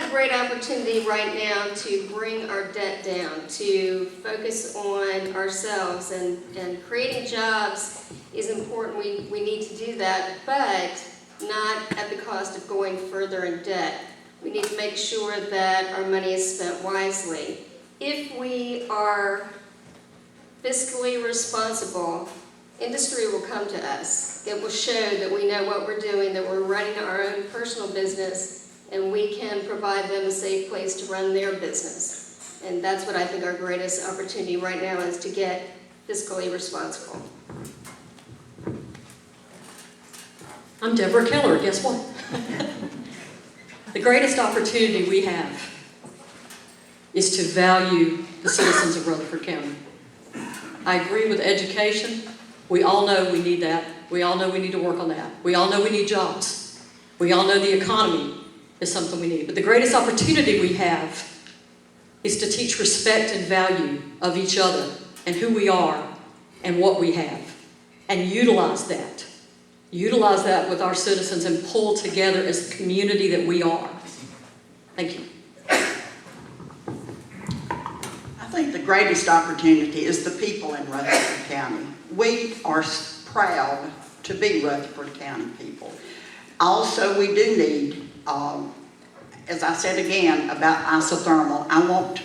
have a great opportunity right now to bring our debt down, to focus on ourselves, and creating jobs is important. We need to do that, but not at the cost of going further in debt. We need to make sure that our money is spent wisely. If we are fiscally responsible, industry will come to us. It will show that we know what we're doing, that we're running our own personal business, and we can provide them a safe place to run their business. And that's what I think our greatest opportunity right now is, to get fiscally responsible. I'm Deborah Keller, guess what? The greatest opportunity we have is to value the citizens of Rutherford County. I agree with education. We all know we need that. We all know we need to work on that. We all know we need jobs. We all know the economy is something we need. But the greatest opportunity we have is to teach respect and value of each other and who we are and what we have, and utilize that. Utilize that with our citizens and pull together as the community that we are. Thank you. I think the greatest opportunity is the people in Rutherford County. We are proud to be Rutherford County people. Also, we do need, as I said again about isothermal, I want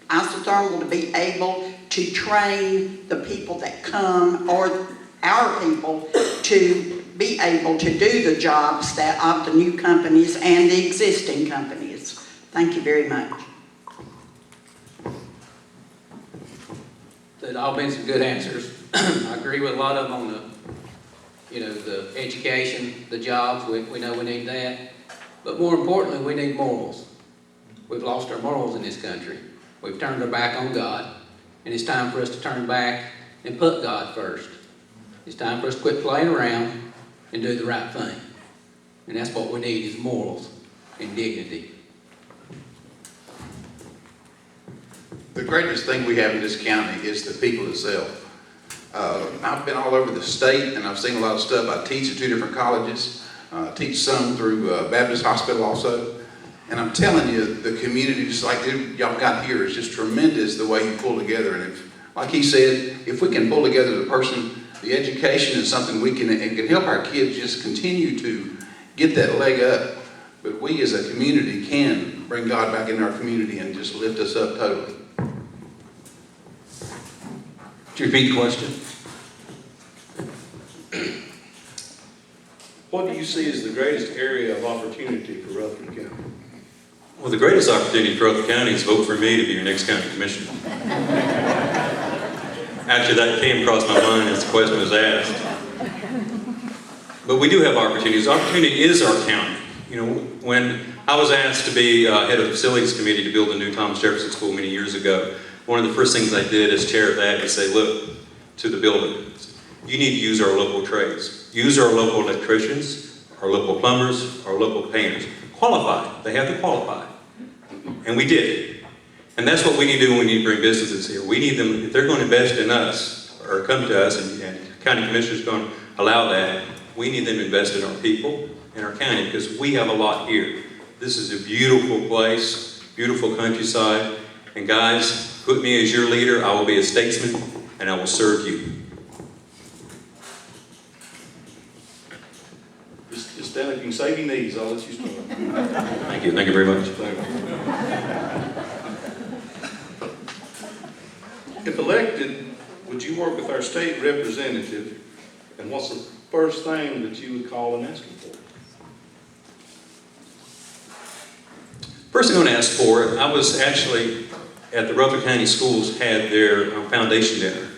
isothermal to be able to train the people that come, or our people, to be able to do the jobs that of the new companies and the existing companies. Thank you very much. They've all been some good answers. I agree with a lot of them on the education, the jobs. We know we need that. But more importantly, we need morals. We've lost our morals in this country. We've turned our back on God. And it's time for us to turn back and put God first. It's time for us to quit playing around and do the right thing. And that's what we need, is morals and dignity. The greatest thing we have in this county is the people itself. I've been all over the state and I've seen a lot of stuff. I teach at 2 different colleges. I teach some through Baptist Hospital also. And I'm telling you, the community, just like y'all got here, is just tremendous the way you pull together. And if, like he said, if we can pull together the person, the education is something we can, it can help our kids just continue to get that leg up. But we as a community can bring God back in our community and just lift us up totally. Could you repeat the question? What do you see as the greatest area of opportunity for Rutherford County? Well, the greatest opportunity for Rutherford County is vote for me to be your next county commissioner. Actually, that came across my mind as the question was asked. But we do have opportunities. Opportunity is our county. You know, when I was asked to be head of the facilities committee to build a new Thomas Jefferson School many years ago, one of the first things I did as chair of that is say, look, to the building, you need to use our local trades. Use our local electricians, our local plumbers, our local painters. Qualified. They have to qualify. And we did. And that's what we need to do when we need to bring businesses here. We need them, if they're going to invest in us, or come to us, and county commissioners going to allow that, we need them to invest in our people, in our county, because we have a lot here. This is a beautiful place, beautiful countryside, and guys, put me as your leader, I will be a statesman, and I will serve you. Just stand up, you can save your knees, I'll let you start. Thank you very much. If elected, would you work with our state representative, and what's the first thing that you would call and ask him for? First thing I'm going to ask for, I was actually at the Rutherford County Schools had their foundation dinner.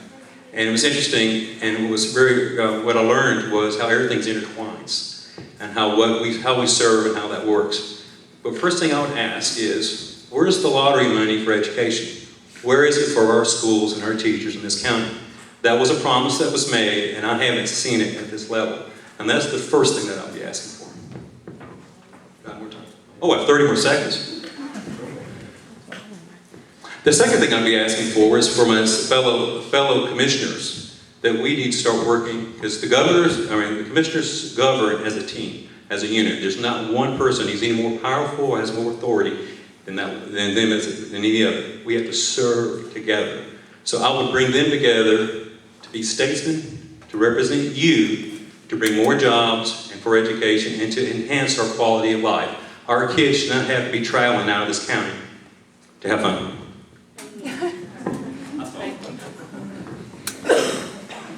And it was interesting, and it was very, what I learned was how everything's intertwines, and how we serve and how that works. But first thing I would ask is, where's the lottery money for education? Where is it for our schools and our teachers in this county? That was a promise that was made, and I haven't seen it at this level. And that's the first thing that I'll be asking for. Got more time? Oh, I have 30 more seconds. The second thing I'd be asking for is for my fellow commissioners that we need to start working, because the commissioners govern as a team. as a unit. There's not one person who's any more powerful or has more authority than them than any other. We have to serve together. So I would bring them together to be statesmen, to represent you, to bring more jobs and for education and to enhance our quality of life. Our kids should not have to be traveling out of this county to have fun.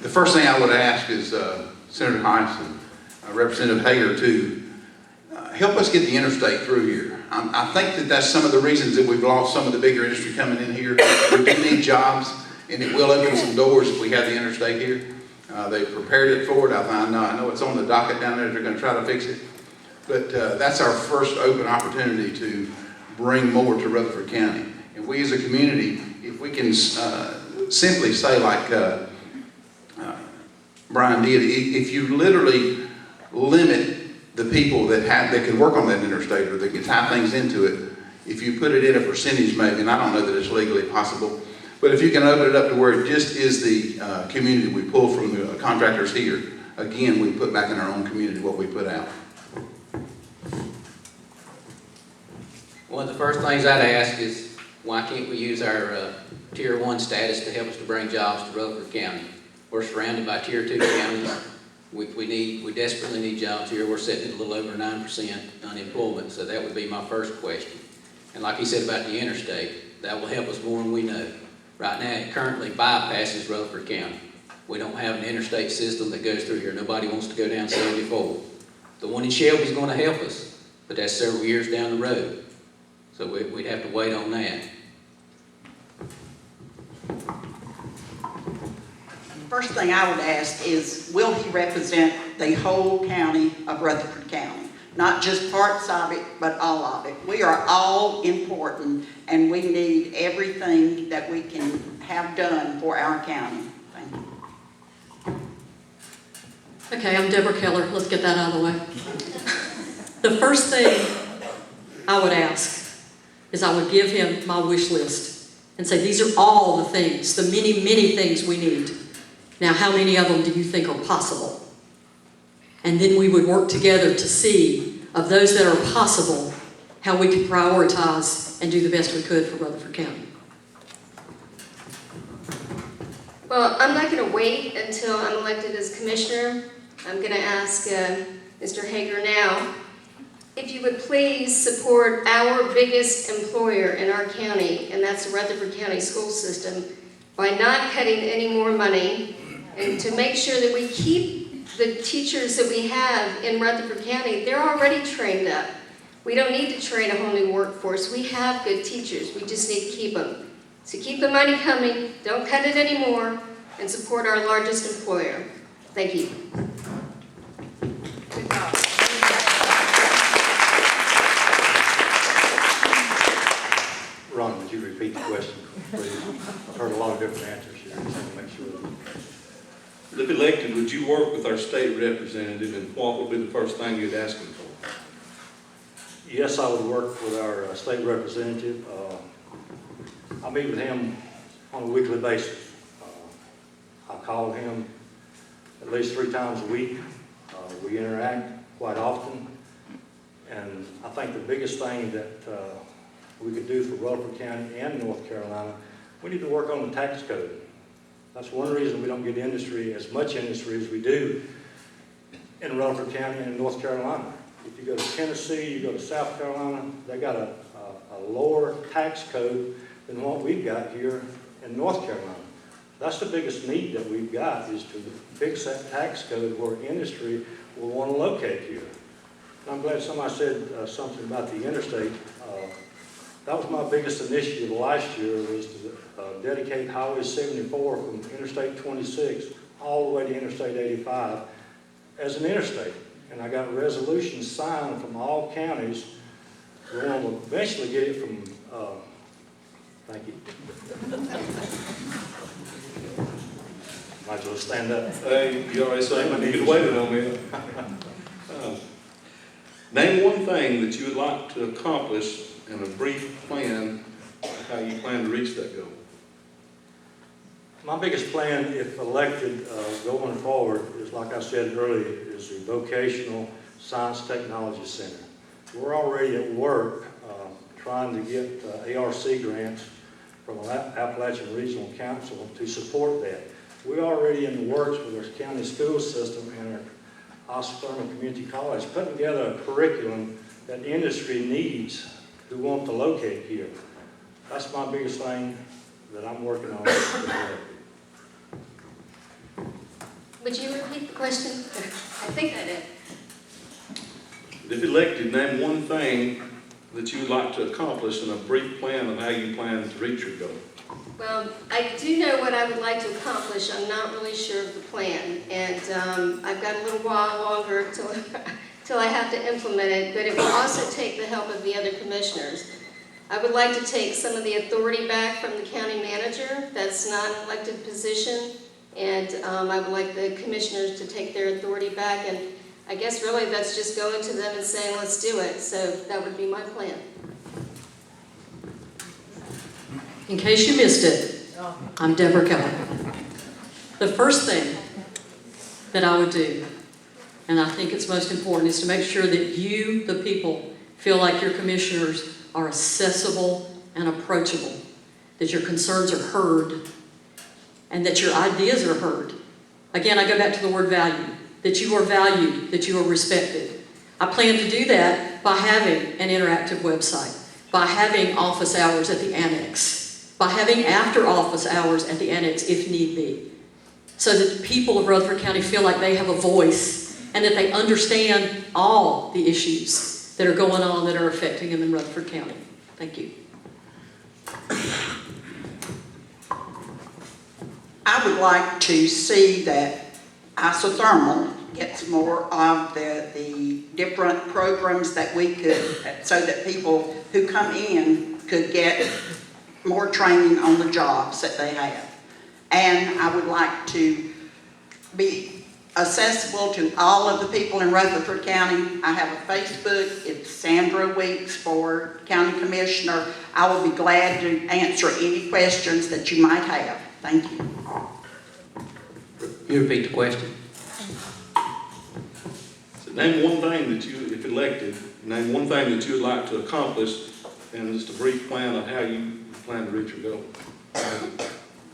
The first thing I would ask is Senator Heiss and Representative Hager to help us get the interstate through here. I think that that's some of the reasons that we've lost some of the bigger industry coming in here. We do need jobs, and it will open some doors if we have the interstate here. They prepared it for it. I know it's on the docket down there. They're going to try to fix it. But that's our first open opportunity to bring more to Rutherford County. And we as a community, if we can simply say like Brian did, if you literally limit the people that can work on that interstate or that can tie things into it, if you put it in a percentage maybe, and I don't know that it's legally possible, but if you can open it up to where it just is the community we pull from the contractors here, again, we put back in our own community what we put out. One of the first things I'd ask is, why can't we use our Tier 1 status to help us to bring jobs to Rutherford County? We're surrounded by Tier 2 counties. We desperately need jobs here. We're sitting at a little over 9% unemployment, so that would be my first question. And like he said about the interstate, that will help us more than we know. Right now, it currently bypasses Rutherford County. We don't have an interstate system that goes through here. Nobody wants to go down 74. The one in Shelby is going to help us, but that's several years down the road. So we'd have to wait on that. First thing I would ask is, will he represent the whole county of Rutherford County? Not just parts of it, but all of it. We are all important, and we need everything that we can have done for our county. Thank you. Okay, I'm Deborah Keller. Let's get that out of the way. The first thing I would ask is I would give him my wish list and say, these are all the things, the many, many things we need. Now, how many of them do you think are possible? And then we would work together to see, of those that are possible, how we can prioritize and do the best we could for Rutherford County. Well, I'm not going to wait until I'm elected as commissioner. I'm going to ask Mr. Hager now if you would please support our biggest employer in our county, and that's the Rutherford County school system, by not cutting any more money, and to make sure that we keep the teachers that we have in Rutherford County. They're already trained up. We don't need to train a whole new workforce. We have good teachers. We just need to keep them. So keep the money coming, don't cut it anymore, and support our largest employer. Thank you. Good job. Ron, would you repeat the question, please? I've heard a lot of different answers here, just want to make sure. If elected, would you work with our state representative, and what would be the first thing you'd ask him for? Yes, I would work with our state representative. I meet with him on a weekly basis. I call him at least 3 times a week. We interact quite often. And I think the biggest thing that we could do for Rutherford County and North Carolina, we need to work on the tax code. That's one reason we don't get industry, as much industry as we do in Rutherford County and North Carolina. If you go to Tennessee, you go to South Carolina, they got a lower tax code than what we've got here in North Carolina. That's the biggest need that we've got, is to fix that tax code where industry will want to locate here. And I'm glad somebody said something about the interstate. That was my biggest initiative last year, was to dedicate Highway 74 from Interstate 26 all the way to Interstate 85 as an interstate. And I got resolutions signed from all counties. We're going to eventually get it from, thank you. Might as well stand up. Hey, you already said you could wait on me. Name one thing that you would like to accomplish in a brief plan of how you plan to reach that goal. My biggest plan, if elected going forward, is, like I said earlier, is the vocational Science Technology Center. We're already at work trying to get ARC grants from Appalachian Regional Council to support that. We're already in the works with our county school system and our Oscar Community College, putting together a curriculum that industry needs who want to locate here. That's my biggest thing that I'm working on. Would you repeat the question? I think I did. If elected, name one thing that you would like to accomplish and a brief plan of how you plan to reach your goal. Well, I do know what I would like to accomplish. I'm not really sure of the plan. And I've got a little while longer till I have to implement it. But it will also take the help of the other commissioners. I would like to take some of the authority back from the county manager. That's not an elected position. And I would like the commissioners to take their authority back. And I guess really that's just going to them and saying, let's do it. So that would be my plan. In case you missed it, I'm Deborah Keller. The first thing that I would do, and I think it's most important, is to make sure that you, the people, feel like your commissioners are accessible and approachable, that your concerns are heard, and that your ideas are heard. Again, I go back to the word value, that you are valued, that you are respected. I plan to do that by having an interactive website, by having office hours at the annex, by having after office hours at the annex if need be, so that people of Rutherford County feel like they have a voice and that they understand all the issues that are going on that are affecting them in Rutherford County. Thank you. I would like to see that isothermal gets more of the different programs that we could, so that people who come in could get more training on the jobs that they have. And I would like to be accessible to all of the people in Rutherford County. I have a Facebook. It's Sandra Weeks for County Commissioner. I will be glad to answer any questions that you might have. Thank you. You repeat the question. So name one thing that you, if elected, name one thing that you would like to accomplish and just a brief plan of how you plan to reach your goal.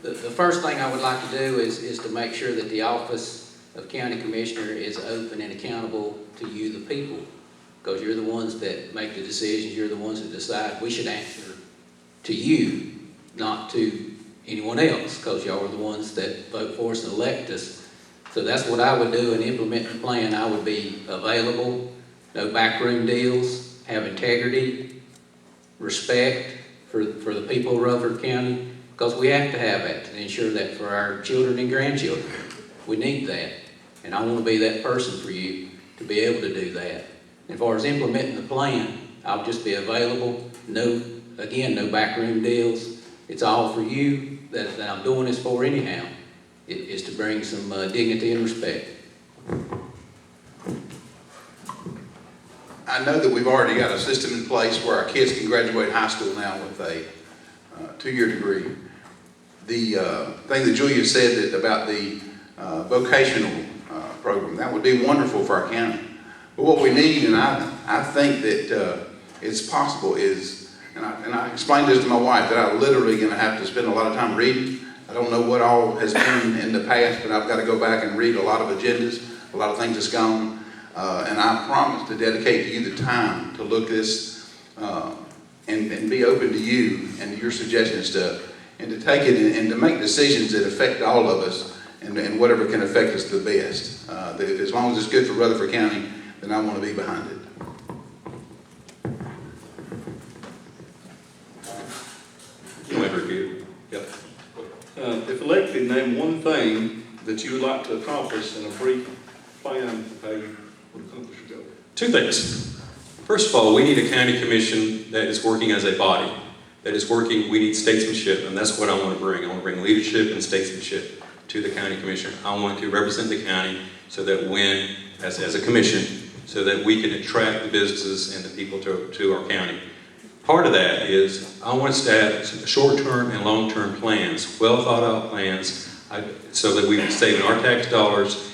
The first thing I would like to do is to make sure that the office of county commissioner is open and accountable to you, the people, because you're the ones that make the decisions, you're the ones that decide. We should answer to you, not to anyone else, because y'all are the ones that vote for us and elect us. So that's what I would do in implementing the plan. I would be available, no backroom deals, have integrity, respect for the people of Rutherford County, because we have to have that to ensure that for our children and grandchildren. We need that. And I want to be that person for you to be able to do that. As far as implementing the plan, I'll just be available. No backroom deals. It's all for you that I'm doing this for anyhow. It is to bring some dignity and respect. I know that we've already got a system in place where our kids can graduate high school now with a two-year degree. The thing that Julia said about the vocational program, that would be wonderful for our county. But what we need, and I think that it's possible, is, and I explained this to my wife, that I'm literally going to have to spend a lot of time reading. I don't know what all has been in the past, but I've got to go back and read a lot of agendas, a lot of things that's gone. And I promise to dedicate to you the time to look this and be open to you and to your suggestions and to take it and to make decisions that affect all of us and whatever can affect us the best. As long as it's good for Rutherford County, then I want to be behind it. You might repeat. Yep. If elected, name one thing that you would like to accomplish in a brief plan of how you would accomplish your goal. Two things. First of all, we need a county commission that is working as a body, that is working, we need statesmanship, and that's what I want to bring. I want to bring leadership and statesmanship to the county commission. I want to represent the county so that when, as a commission, so that we can attract the businesses and the people to our county. Part of that is I want us to have short-term and long-term plans, well thought-out plans, so that we save our tax dollars